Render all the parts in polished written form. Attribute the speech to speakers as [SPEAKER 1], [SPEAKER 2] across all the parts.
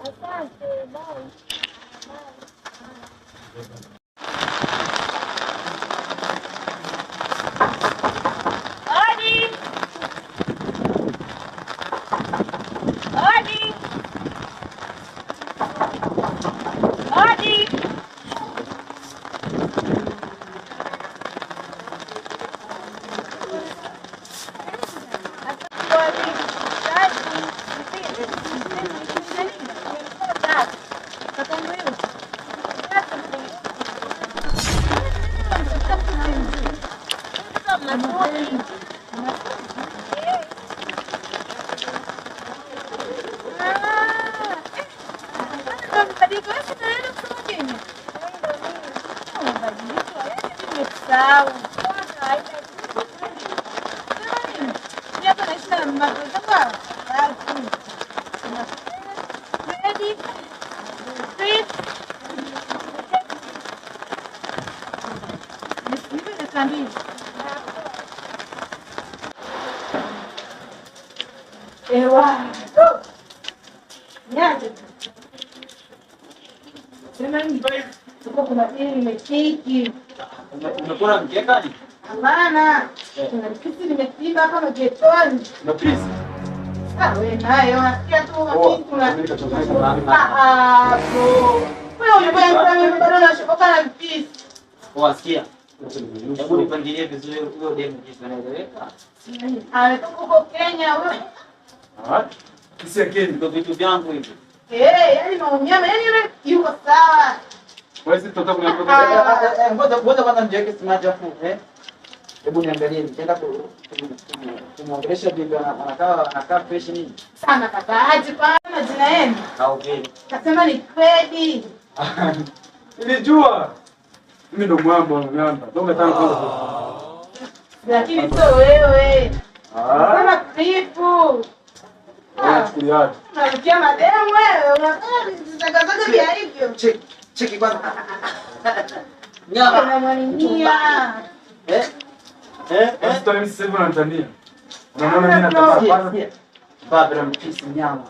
[SPEAKER 1] Asante, bye. Ewa. Nyaje. Sema ni tuko kuna nimekiki.
[SPEAKER 2] Umekula mkeka ni?
[SPEAKER 1] Hapana. Kuna kisi nimetimba kama getoni.
[SPEAKER 2] Na pisi.
[SPEAKER 1] Wewe nayo unasikia tu makini kuna. Bro. Wewe unapenda mimi bado nashoka na pisi.
[SPEAKER 2] Wasikia? Hebu nipangilie vizuri huyo demu jinsi anaeleweka.
[SPEAKER 1] Ametoka huko Kenya wewe.
[SPEAKER 2] Kisi ya Kenya ndio vitu vyangu hivi.
[SPEAKER 1] Yaani maunyama, yaani yule yuko sawa.
[SPEAKER 2] Wewe si toto kuna ngoja kwanza mjeke simaje hapo Hebu niangalie nitaenda kumwongelesha bibi anakaa fresh nini?
[SPEAKER 1] Sana kaka, aje kwa majina yenu.
[SPEAKER 2] Au vile.
[SPEAKER 1] Kasema ni Fredi.
[SPEAKER 3] Nilijua. Mimi ndo mwamba. Ndio umetaka kwanza.
[SPEAKER 1] Lakini sio wewe. Kama Krifu.
[SPEAKER 3] Chukuliaje?
[SPEAKER 1] Unafikia mademu wewe, unataka vya hivyo.
[SPEAKER 2] Cheki kwanza.
[SPEAKER 1] Nyama. Unamwania.
[SPEAKER 3] Sasa mimi sasa hivi natania. Unaona mimi nataka kwanza.
[SPEAKER 2] Baba mpisi nyama.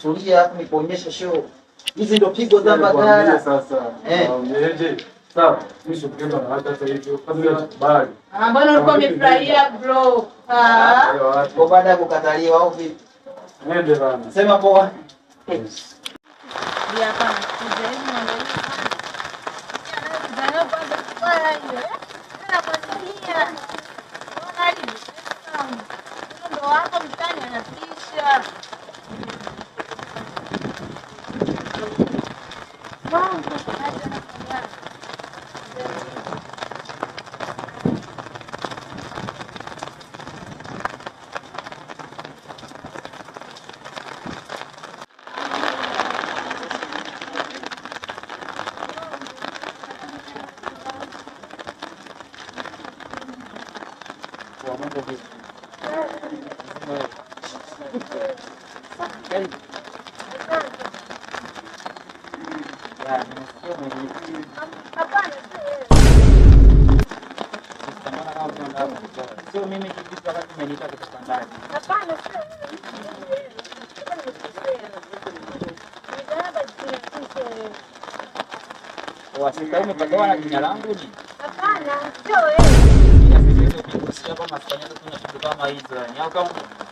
[SPEAKER 2] Tulia hapo nikuonyesha show. Hizi ndio pigo za Mbagala.
[SPEAKER 3] Sasa. Umeje? Sawa. Mimi shukuru na hata hivyo. Kwanza bali.
[SPEAKER 1] Mbona ulikuwa umefurahia bro?
[SPEAKER 2] Kwa baada ya kukataliwa au vipi?
[SPEAKER 3] Nende bana.
[SPEAKER 2] Sema poa.
[SPEAKER 1] Ndio hapa. Sijai mwangalia. Ndio kwanza kwa hiyo. Kana kwanza. Unaona ndo wako mtani anatisha. Mambo hata na
[SPEAKER 2] Sio mimi kitu wakati umeniita kutoka ndani.
[SPEAKER 1] hapana.
[SPEAKER 2] Wasika umepagawa na jina langu ni?
[SPEAKER 1] Hapana, sio wewe.
[SPEAKER 2] Sio kama Spanyol kuna kitu kama hizo yani. Au kama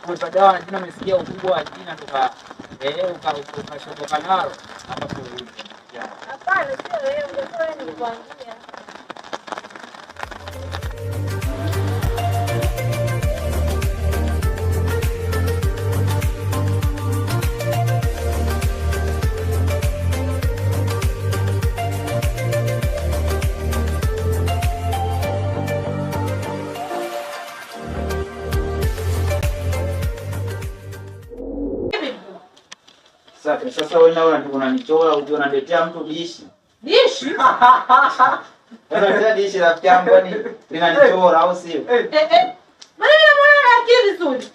[SPEAKER 2] umepagawa na jina umesikia ukubwa wa jina toka ukashotoka nalo. Hapa sio hivi.
[SPEAKER 1] Hapana, sio wewe. Ndio wewe nikuambia.
[SPEAKER 2] Sasa wewe nao unanichora uje unaletea mtu dishi.
[SPEAKER 1] Dishi?
[SPEAKER 2] Unaletea dishi rafiki yangu yani linanichora au sio?
[SPEAKER 1] Mbona mimi akili vizuri?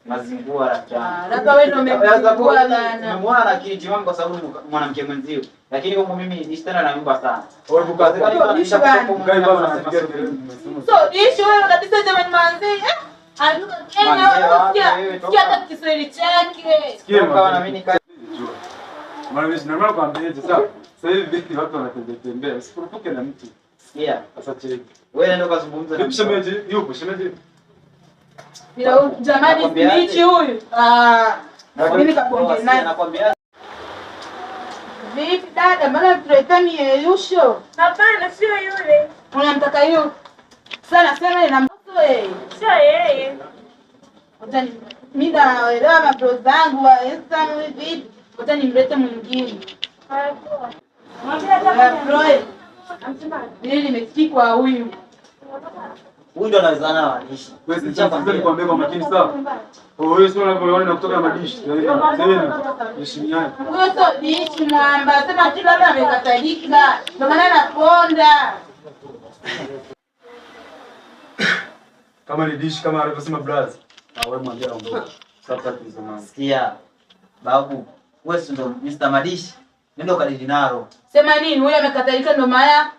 [SPEAKER 2] Mazingua rafiki yangu.
[SPEAKER 1] Labda wewe ndio umezingua bana.
[SPEAKER 2] Nimemwona na akili timamu kwa sababu ni mwanamke mwenzio. Lakini huko mimi dishi tena naomba sana.
[SPEAKER 3] Wewe bukaze
[SPEAKER 1] So dishi wewe kabisa jamani manzi. Anuka Kenya, sikia hata Kiswahili chake.
[SPEAKER 3] Sikia kama na mimi maana mimi normal kwambie sasa. Sasa hivi watu wanatembea. Usipurupuke na mtu.
[SPEAKER 2] Sikia.
[SPEAKER 3] Sasa cheki.
[SPEAKER 2] Wewe ndio kazungumza na
[SPEAKER 3] shemeji, yupo shemeji.
[SPEAKER 1] Bila jamani snitch huyu. Mimi kakuongea naye.
[SPEAKER 2] Nakwambia.
[SPEAKER 1] Vipi dada, mbona tuletani Yusho? Hapana, sio yule. Unamtaka yule? Sana sema na mtoto yeye. Sio yeye. Utani mimi naelewa mabro zangu wa Instagram hivi. Utani mlete mwingine. Hapo. Mwambie hata bro. Nili nimesikia huyu.
[SPEAKER 2] Huyu ndo anaweza na wadishi.
[SPEAKER 3] Wewe sasa nikwambie kwa makini sawa. Wewe sio unavyoona na kutoka madishi. Sasa heshimiani.
[SPEAKER 1] Huyo sio dishi mwamba. Sema tu labda amekatalika. Ndio maana naponda.
[SPEAKER 3] Kama ni dishi kama alivyosema brother. Na wewe mwambie aondoke. Sasa tuzungumze.
[SPEAKER 2] Sikia. Babu, wewe ndo Mr. Madishi. Ndio kadiri naro.
[SPEAKER 1] Sema nini? Huyo amekatalika ndio maana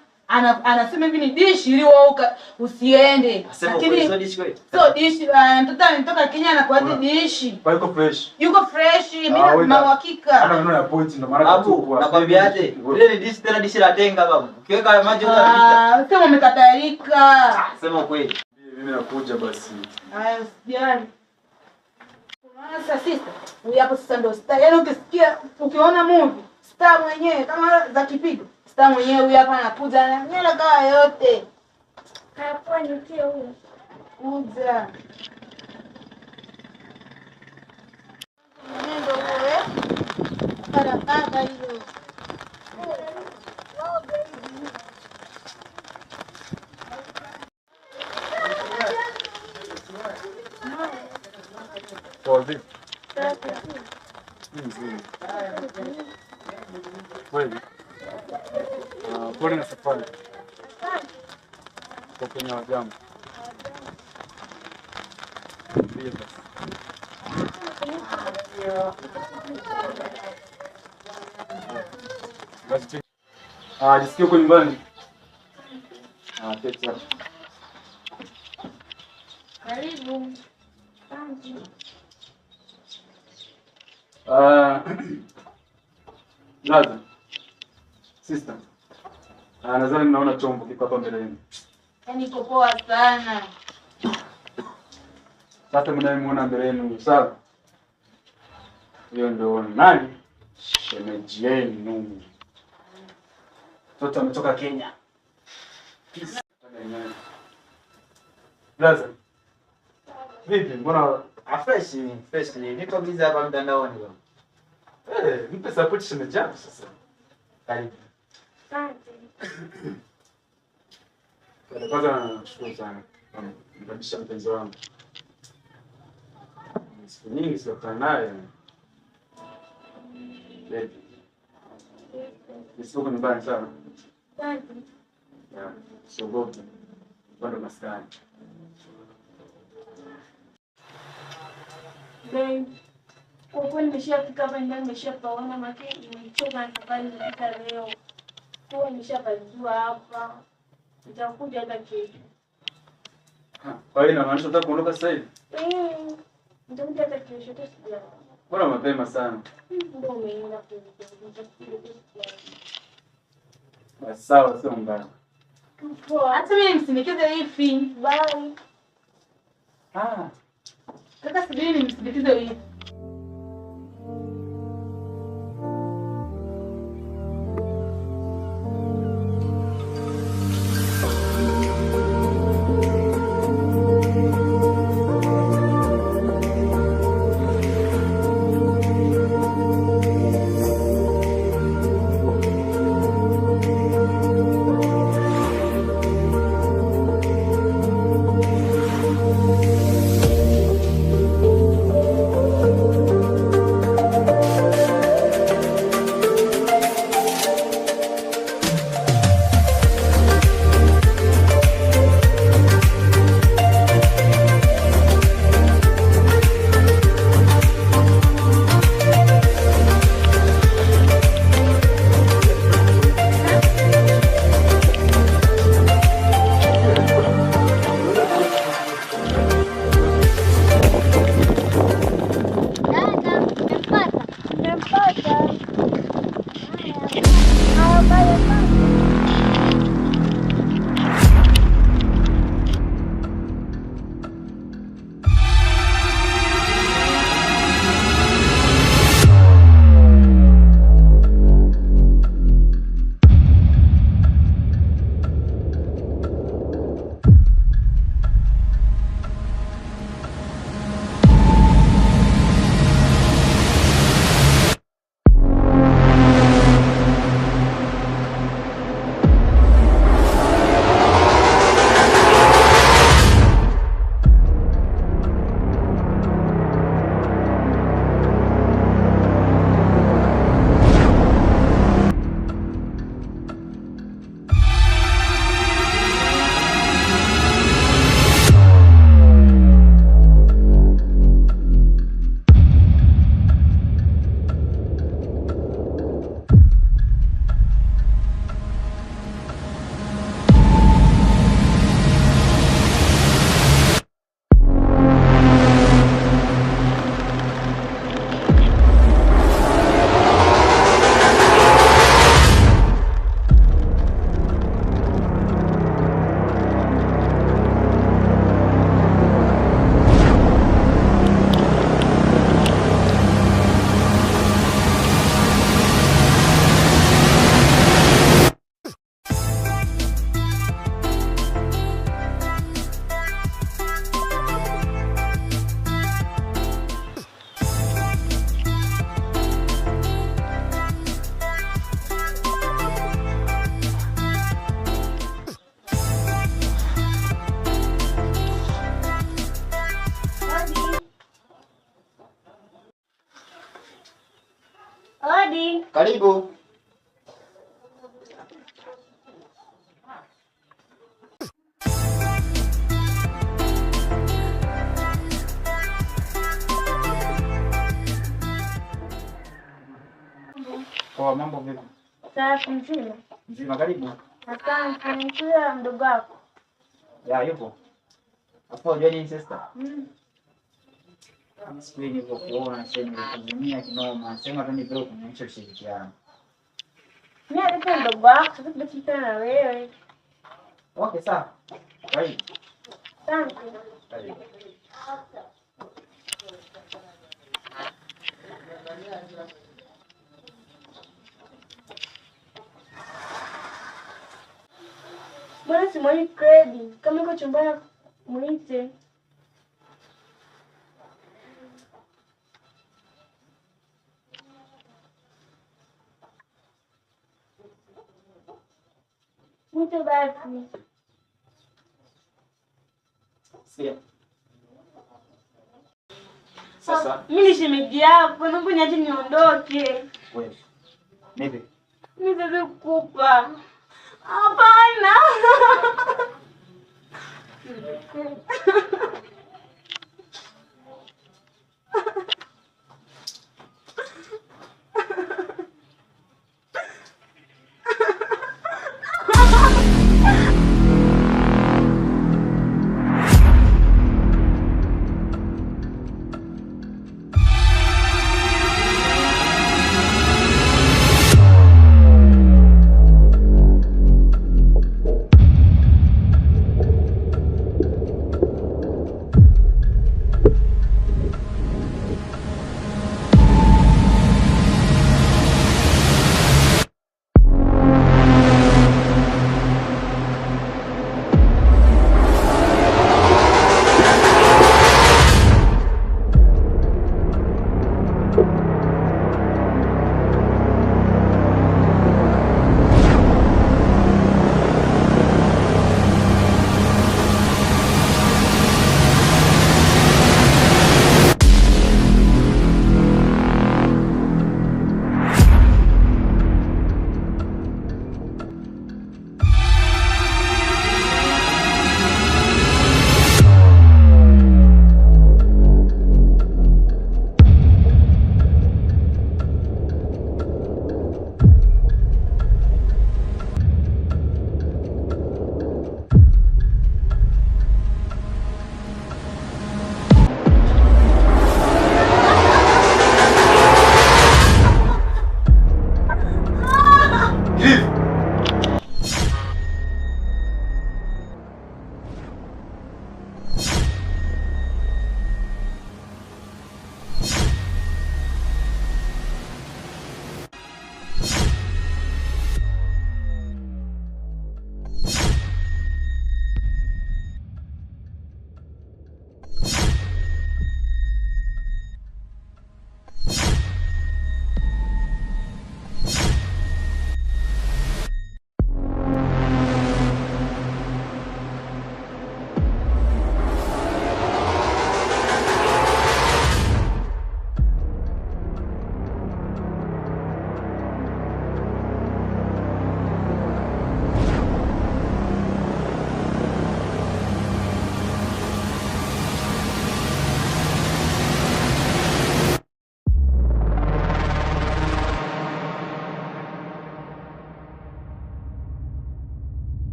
[SPEAKER 1] anasema hivi ni dishi ili wewe usiende.
[SPEAKER 2] Lakini sio dishi kweli.
[SPEAKER 1] Sio dishi, mtoto anatoka Kenya anakuaje dishi?
[SPEAKER 3] Yuko fresh.
[SPEAKER 1] Yuko fresh, mimi na uhakika.
[SPEAKER 3] Ana neno ya point ndio maana
[SPEAKER 2] babu, nakwambiaje? Ile ni dishi tena dishi la tenga babu. Ukiweka maji utapita.
[SPEAKER 1] Sema umekatalika.
[SPEAKER 2] Sema kweli.
[SPEAKER 3] Mimi nakuja basi.
[SPEAKER 1] Haya usijali. Sasa sister, huyu hapo sasa ndio star. Yaani ukisikia ukiona movie, star mwenyewe kama za kipigo. Star mwenyewe huyu hapa anakuja na nyela kama yote. Hapo nitie huyu. Kuja. Nendo wewe. Para kaka hiyo.
[SPEAKER 3] Pode. Kweli. Pole na safari. Kwa Kenya wa jambo. Basi. Jisikie uko nyumbani. Pesa.
[SPEAKER 1] Karibu.
[SPEAKER 3] Laza. Sister. Nadhani mnaona chombo kiko hapa mbele yenu.
[SPEAKER 1] Yaani iko poa sana.
[SPEAKER 3] Sasa mnayemuona mbele yenu, sawa? Hiyo ndio nani? Shemeji yenu. Mtoto ametoka Kenya. Laza. Vipi? Mbona
[SPEAKER 2] fresh niko busy hapa mtandaoni bwana.
[SPEAKER 3] Mpe support shemeji yako sasa.
[SPEAKER 2] Karibu.
[SPEAKER 1] Asante.
[SPEAKER 3] Kwanza nashukuru sana. Mbadisha mpenzi wangu. Siku nyingi sijakutana naye. Baby. Nisipo nyumbani sana.
[SPEAKER 1] Asante.
[SPEAKER 3] Siogopi. Bado maskani.
[SPEAKER 1] Babe, kwa kweli nimeshafika hapa ndani, nimeshapaona makini, nimechoka na safari nilipita leo. Kwa nimeshapajua hapa. Nitakuja hata kesho.
[SPEAKER 3] Kwa hiyo inamaanisha unataka kuondoka sasa hivi?
[SPEAKER 1] Nitakuja hata kesho tu sija.
[SPEAKER 3] Bora mapema sana.
[SPEAKER 1] Ndio umeenda kuja.
[SPEAKER 3] Basi sawa, sio mbaya.
[SPEAKER 1] Hata mimi nimsindikize hivi. Bye. Kaka subiri nimsindikize hivi. Hodi.
[SPEAKER 2] Karibu. Poa, mambo vipi?
[SPEAKER 1] Safi, mzima.
[SPEAKER 2] Mzima, karibu.
[SPEAKER 1] Asante, nimekuja mdogo wako.
[SPEAKER 2] Ya, yupo. Hapo unajua nini sister? Siku hii nilipokuona sema Tanzania kinoma, sema tu ndio kuonyesha ushirikiano.
[SPEAKER 1] Mimi alikuwa mdogo wako, sasa tunakutana na wewe.
[SPEAKER 2] Okay, sawa. Karibu.
[SPEAKER 1] Asante.
[SPEAKER 2] Karibu.
[SPEAKER 1] Mbona simwoni Kredi? Kama iko chumbani muite. Muite basi.
[SPEAKER 2] Sikia. Sasa
[SPEAKER 1] Mimi ni shemeji yako, naomba niache niondoke.
[SPEAKER 2] wewe. Nipi?
[SPEAKER 1] Mimi siwezi kukupa. Hapana.